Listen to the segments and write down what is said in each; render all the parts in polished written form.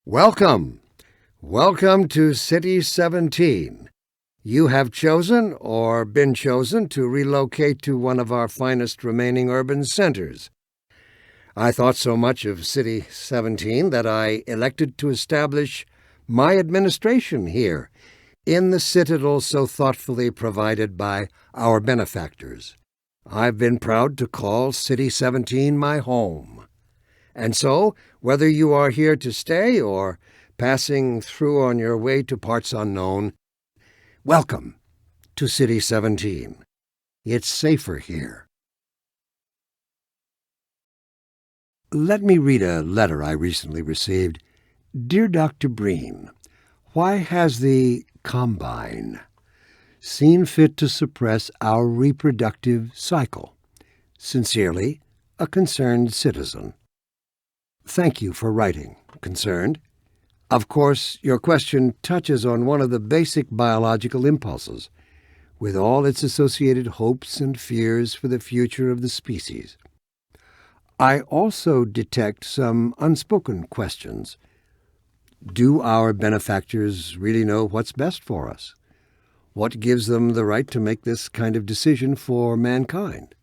Welcome. Welcome to City 17. You have chosen or been chosen to relocate to one of our finest remaining urban centers. I thought so much of City 17 that I elected to establish my administration here, in the Citadel so thoughtfully provided by our benefactors. I've been proud to call City 17 my home. And so, whether you are here to stay or passing through on your way to parts unknown, welcome to City 17. It's safer here. Let me read a letter I recently received. Dear Dr. Breen, why has the Combine seen fit to suppress our reproductive cycle? Sincerely, a concerned citizen. Thank you for writing, Concerned. Of course, your question touches on one of the basic biological impulses, with all its associated hopes and fears for the future of the species. I also detect some unspoken questions. Do our benefactors really know what's best for us? What gives them the right to make this kind of decision for mankind?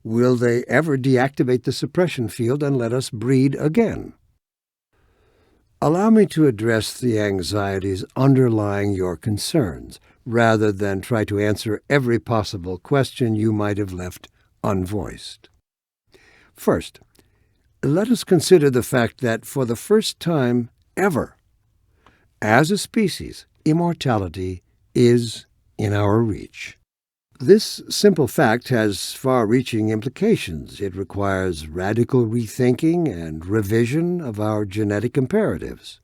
Will they ever deactivate the suppression field and let us breed again? Allow me to address the anxieties underlying your concerns, rather than try to answer every possible question you might have left unvoiced. First, let us consider the fact that for the first time ever, as a species, immortality is in our reach. This simple fact has far-reaching implications. It requires radical rethinking and revision of our genetic imperatives.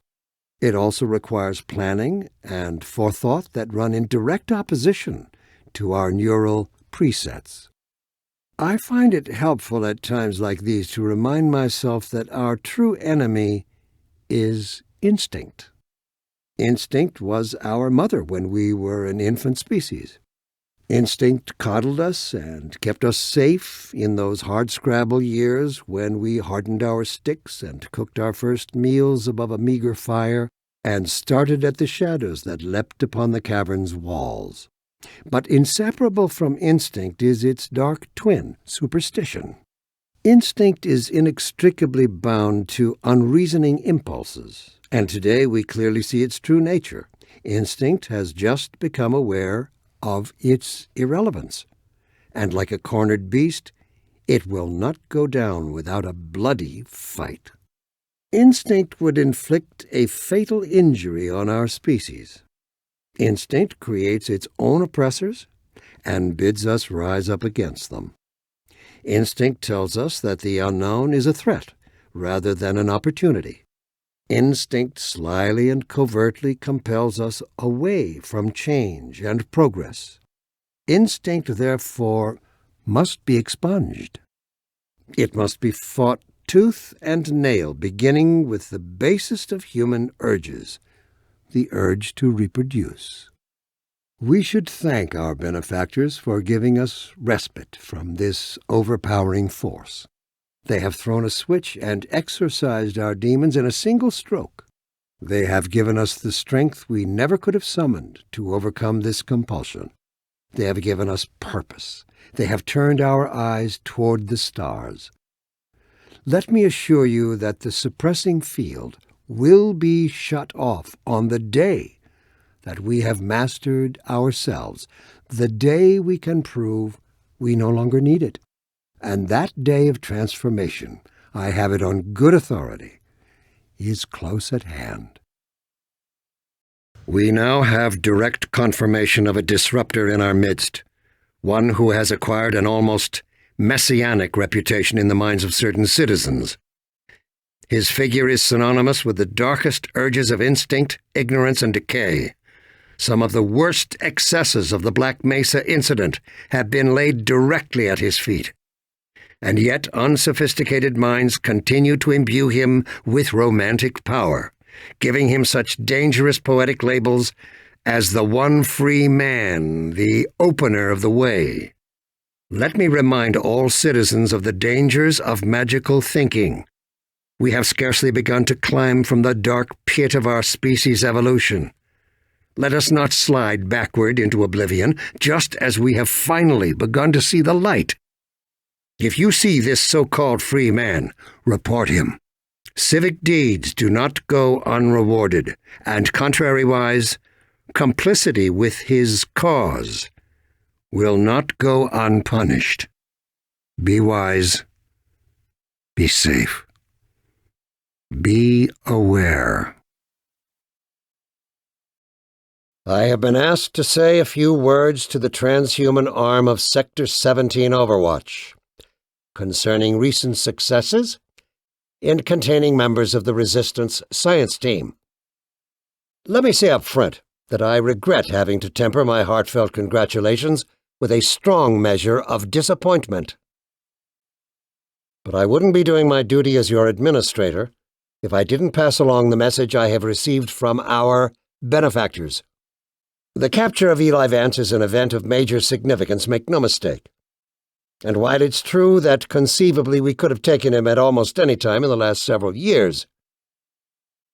It also requires planning and forethought that run in direct opposition to our neural presets. I find it helpful at times like these to remind myself that our true enemy is instinct. Instinct was our mother when we were an infant species. Instinct coddled us and kept us safe in those hardscrabble years when we hardened our sticks and cooked our first meals above a meager fire and started at the shadows that leapt upon the cavern's walls. But inseparable from instinct is its dark twin, superstition. Instinct is inextricably bound to unreasoning impulses, and today we clearly see its true nature. Instinct has just become aware of its irrelevance, and like a cornered beast, it will not go down without a bloody fight. Instinct would inflict a fatal injury on our species. Instinct creates its own oppressors and bids us rise up against them. Instinct tells us that the unknown is a threat rather than an opportunity. Instinct slyly and covertly compels us away from change and progress. Instinct, therefore, must be expunged. It must be fought tooth and nail, beginning with the basest of human urges, the urge to reproduce. We should thank our benefactors for giving us respite from this overpowering force. They have thrown a switch and exorcised our demons in a single stroke. They have given us the strength we never could have summoned to overcome this compulsion. They have given us purpose. They have turned our eyes toward the stars. Let me assure you that the suppressing field will be shut off on the day that we have mastered ourselves, the day we can prove we no longer need it. And that day of transformation, I have it on good authority, is close at hand. We now have direct confirmation of a disruptor in our midst, one who has acquired an almost messianic reputation in the minds of certain citizens. His figure is synonymous with the darkest urges of instinct, ignorance, and decay. Some of the worst excesses of the Black Mesa incident have been laid directly at his feet. And yet unsophisticated minds continue to imbue him with romantic power, giving him such dangerous poetic labels as the one free man, the opener of the way. Let me remind all citizens of the dangers of magical thinking. We have scarcely begun to climb from the dark pit of our species' evolution. Let us not slide backward into oblivion, just as we have finally begun to see the light. If you see this so-called free man, report him. Civic deeds do not go unrewarded, and contrariwise, complicity with his cause will not go unpunished. Be wise. Be safe. Be aware. I have been asked to say a few words to the transhuman arm of Sector 17 Overwatch concerning recent successes in containing members of the Resistance science team. Let me say up front that I regret having to temper my heartfelt congratulations with a strong measure of disappointment. But I wouldn't be doing my duty as your administrator if I didn't pass along the message I have received from our benefactors. The capture of Eli Vance is an event of major significance, make no mistake. And while it's true that conceivably we could have taken him at almost any time in the last several years,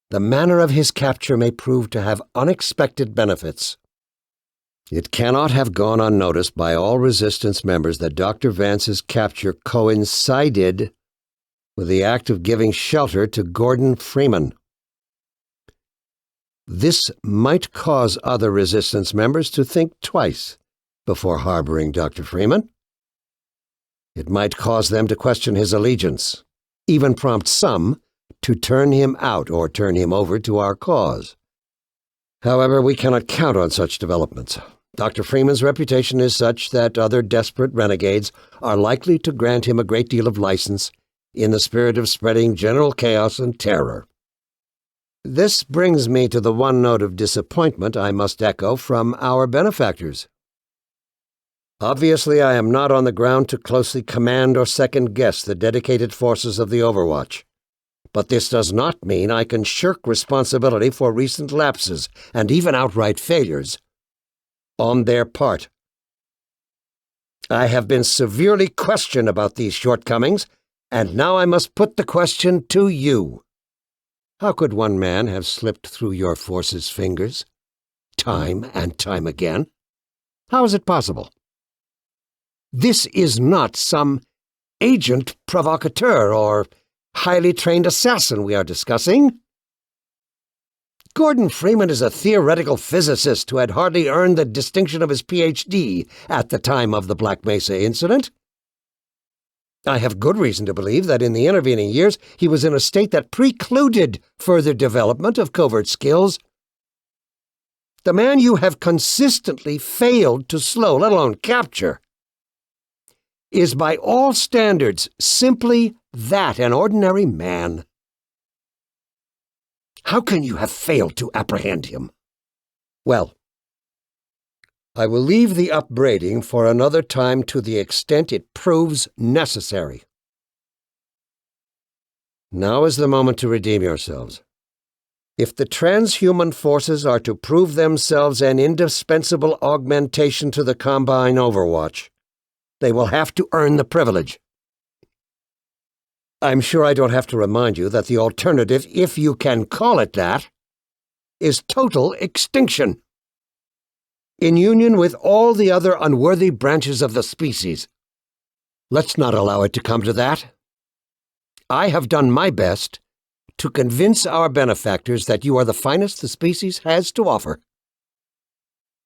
the manner of his capture may prove to have unexpected benefits. It cannot have gone unnoticed by all Resistance members that Dr. Vance's capture coincided with the act of giving shelter to Gordon Freeman. This might cause other Resistance members to think twice before harboring Dr. Freeman. It might cause them to question his allegiance, even prompt some to turn him out or turn him over to our cause. However, we cannot count on such developments. Dr. Freeman's reputation is such that other desperate renegades are likely to grant him a great deal of license in the spirit of spreading general chaos and terror. This brings me to the one note of disappointment I must echo from our benefactors. Obviously, I am not on the ground to closely command or second-guess the dedicated forces of the Overwatch. But this does not mean I can shirk responsibility for recent lapses and even outright failures on their part. I have been severely questioned about these shortcomings, and now I must put the question to you. How could one man have slipped through your forces' fingers, time and time again? How is it possible? This is not some agent provocateur or highly trained assassin we are discussing. Gordon Freeman is a theoretical physicist who had hardly earned the distinction of his Ph.D. at the time of the Black Mesa incident. I have good reason to believe that in the intervening years he was in a state that precluded further development of covert skills. The man you have consistently failed to slow, let alone capture, is by all standards simply that, an ordinary man. How can you have failed to apprehend him? Well, I will leave the upbraiding for another time to the extent it proves necessary. Now is the moment to redeem yourselves. If the transhuman forces are to prove themselves an indispensable augmentation to the Combine Overwatch, they will have to earn the privilege. I'm sure I don't have to remind you that the alternative, if you can call it that, is total extinction, in union with all the other unworthy branches of the species. Let's not allow it to come to that. I have done my best to convince our benefactors that you are the finest the species has to offer.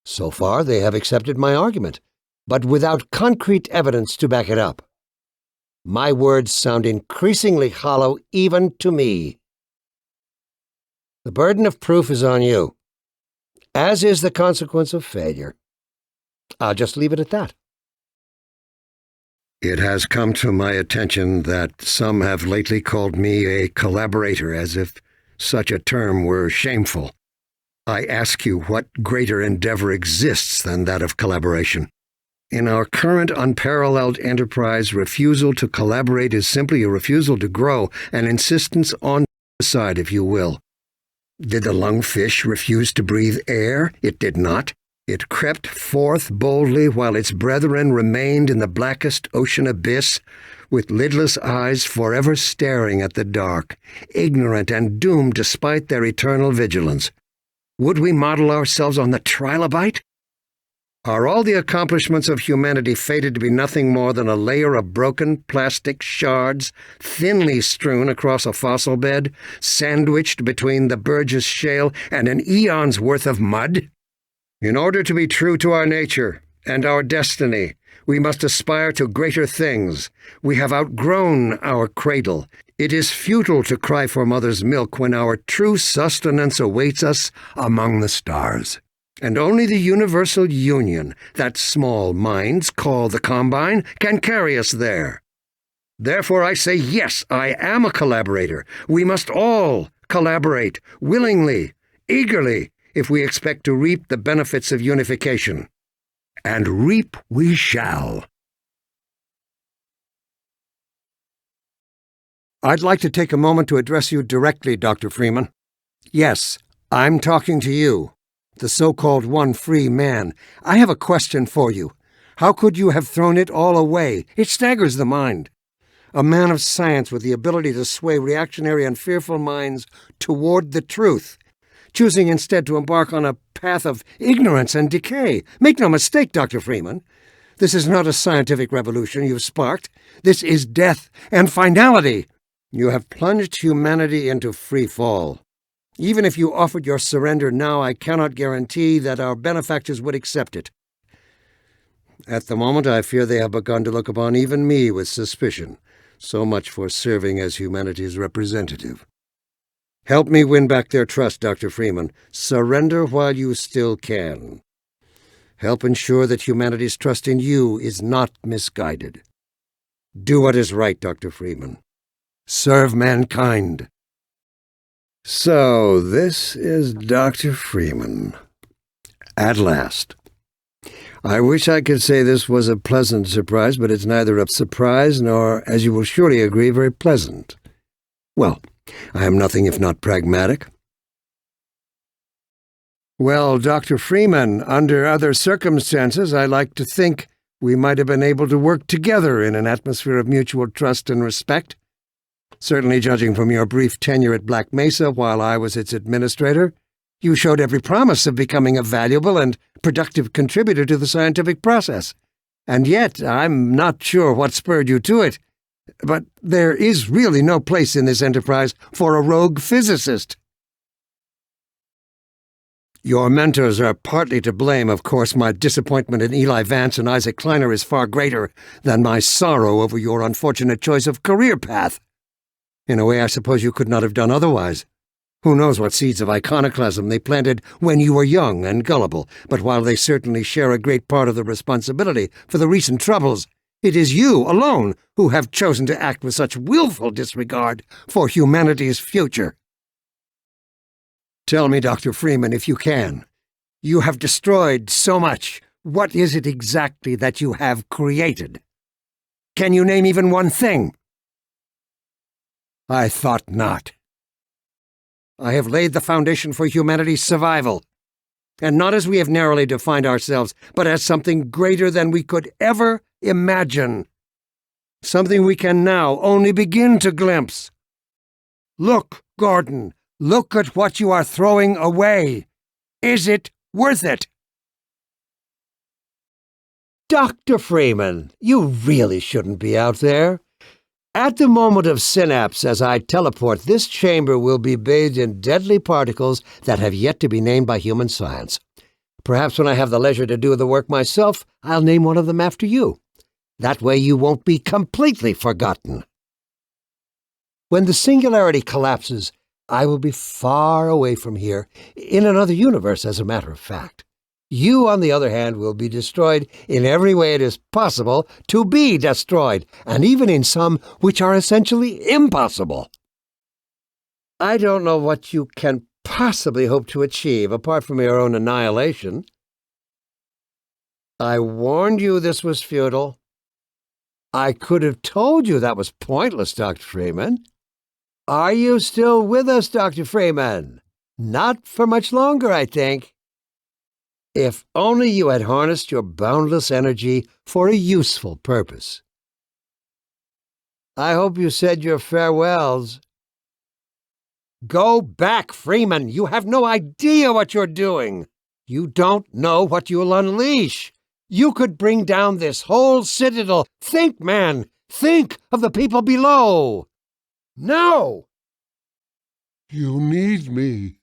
So far, they have accepted my argument, but without concrete evidence to back it up. My words sound increasingly hollow even to me. The burden of proof is on you, as is the consequence of failure. I'll just leave it at that. It has come to my attention that some have lately called me a collaborator, as if such a term were shameful. I ask you, what greater endeavor exists than that of collaboration? In our current unparalleled enterprise, refusal to collaborate is simply a refusal to grow, an insistence on suicide, if you will. Did the lungfish refuse to breathe air? It did not. It crept forth boldly while its brethren remained in the blackest ocean abyss, with lidless eyes forever staring at the dark, ignorant and doomed despite their eternal vigilance. Would we model ourselves on the trilobite? Are all the accomplishments of humanity fated to be nothing more than a layer of broken plastic shards, thinly strewn across a fossil bed, sandwiched between the Burgess shale and an eon's worth of mud? In order to be true to our nature and our destiny, we must aspire to greater things. We have outgrown our cradle. It is futile to cry for mother's milk when our true sustenance awaits us among the stars. And only the universal union that small minds call the Combine can carry us there. Therefore I say yes, I am a collaborator. We must all collaborate, willingly, eagerly, if we expect to reap the benefits of unification. And reap we shall. I'd like to take a moment to address you directly, Dr. Freeman. Yes, I'm talking to you, the so-called one free man. I have a question for you. How could you have thrown it all away? It staggers the mind. A man of science with the ability to sway reactionary and fearful minds toward the truth, choosing instead to embark on a path of ignorance and decay. Make no mistake, Dr. Freeman. This is not a scientific revolution you've sparked. This is death and finality. You have plunged humanity into free fall. Even if you offered your surrender now, I cannot guarantee that our benefactors would accept it. At the moment, I fear they have begun to look upon even me with suspicion. So much for serving as humanity's representative. Help me win back their trust, Dr. Freeman. Surrender while you still can. Help ensure that humanity's trust in you is not misguided. Do what is right, Dr. Freeman. Serve mankind. So, this is Dr. Freeman. At last. I wish I could say this was a pleasant surprise, but it's neither a surprise nor, as you will surely agree, very pleasant. Well, I am nothing if not pragmatic. Well, Dr. Freeman, under other circumstances, I like to think we might have been able to work together in an atmosphere of mutual trust and respect. Certainly, judging from your brief tenure at Black Mesa while I was its administrator, you showed every promise of becoming a valuable and productive contributor to the scientific process. And yet, I'm not sure what spurred you to it. But there is really no place in this enterprise for a rogue physicist. Your mentors are partly to blame. Of course, my disappointment in Eli Vance and Isaac Kleiner is far greater than my sorrow over your unfortunate choice of career path. In a way, I suppose you could not have done otherwise. Who knows what seeds of iconoclasm they planted when you were young and gullible, but while they certainly share a great part of the responsibility for the recent troubles, it is you alone who have chosen to act with such willful disregard for humanity's future. Tell me, Dr. Freeman, if you can. You have destroyed so much. What is it exactly that you have created? Can you name even one thing? I thought not. I have laid the foundation for humanity's survival, and not as we have narrowly defined ourselves, but as something greater than we could ever imagine. Something we can now only begin to glimpse. Look, Gordon, look at what you are throwing away. Is it worth it? Dr. Freeman, you really shouldn't be out there. At the moment of synapse, as I teleport, this chamber will be bathed in deadly particles that have yet to be named by human science. Perhaps when I have the leisure to do the work myself, I'll name one of them after you. That way you won't be completely forgotten. When the singularity collapses, I will be far away from here, in another universe, as a matter of fact. You, on the other hand, will be destroyed in every way it is possible to be destroyed, and even in some which are essentially impossible. I don't know what you can possibly hope to achieve, apart from your own annihilation. I warned you this was futile. I could have told you that was pointless, Dr. Freeman. Are you still with us, Dr. Freeman? Not for much longer, I think. If only you had harnessed your boundless energy for a useful purpose. I hope you said your farewells. Go back, Freeman! You have no idea what you're doing! You don't know what you'll unleash! You could bring down this whole Citadel! Think, man! Think of the people below! No! You need me.